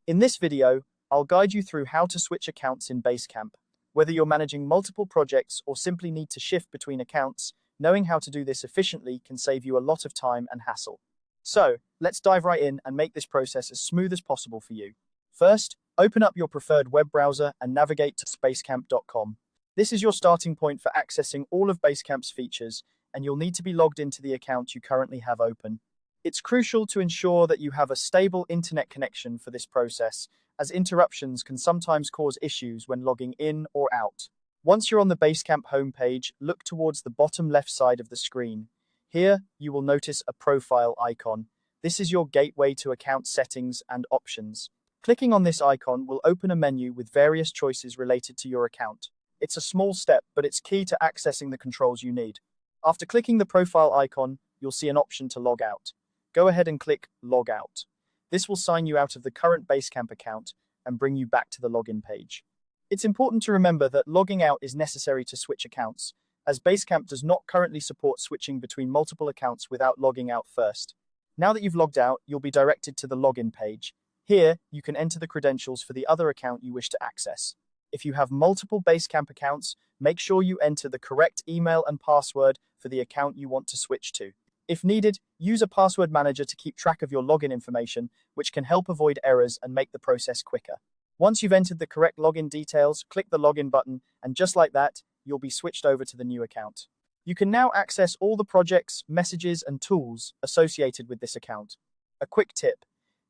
In this video, I'll guide you through how to switch accounts in Basecamp. Whether you're managing multiple projects or simply need to shift between accounts, knowing how to do this efficiently can save you a lot of time and hassle. So, let's dive right in and make this process as smooth as possible for you. First, open up your preferred web browser and navigate to basecamp.com. This is your starting point for accessing all of Basecamp's features, and you'll need to be logged into the account you currently have open. It's crucial to ensure that you have a stable internet connection for this process, as interruptions can sometimes cause issues when logging in or out. Once you're on the Basecamp homepage, look towards the bottom left side of the screen. Here, you will notice a profile icon. This is your gateway to account settings and options. Clicking on this icon will open a menu with various choices related to your account. It's a small step, but it's key to accessing the controls you need. After clicking the profile icon, you'll see an option to log out. Go ahead and click Log Out. This will sign you out of the current Basecamp account and bring you back to the login page. It's important to remember that logging out is necessary to switch accounts, as Basecamp does not currently support switching between multiple accounts without logging out first. Now that you've logged out, you'll be directed to the login page. Here, you can enter the credentials for the other account you wish to access. If you have multiple Basecamp accounts, make sure you enter the correct email and password for the account you want to switch to. If needed, use a password manager to keep track of your login information, which can help avoid errors and make the process quicker. Once you've entered the correct login details, click the login button, and just like that, you'll be switched over to the new account. You can now access all the projects, messages, and tools associated with this account. A quick tip: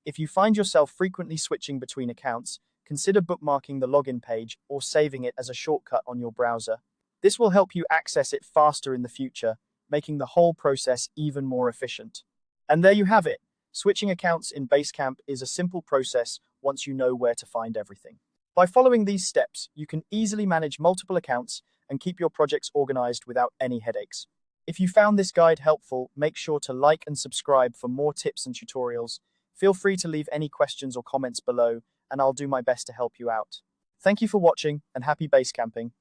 if you find yourself frequently switching between accounts, consider bookmarking the login page or saving it as a shortcut on your browser. This will help you access it faster in the future, making the whole process even more efficient. And there you have it. Switching accounts in Basecamp is a simple process once you know where to find everything. By following these steps, you can easily manage multiple accounts and keep your projects organized without any headaches. If you found this guide helpful, make sure to like and subscribe for more tips and tutorials. Feel free to leave any questions or comments below, and I'll do my best to help you out. Thank you for watching, and happy Basecamping.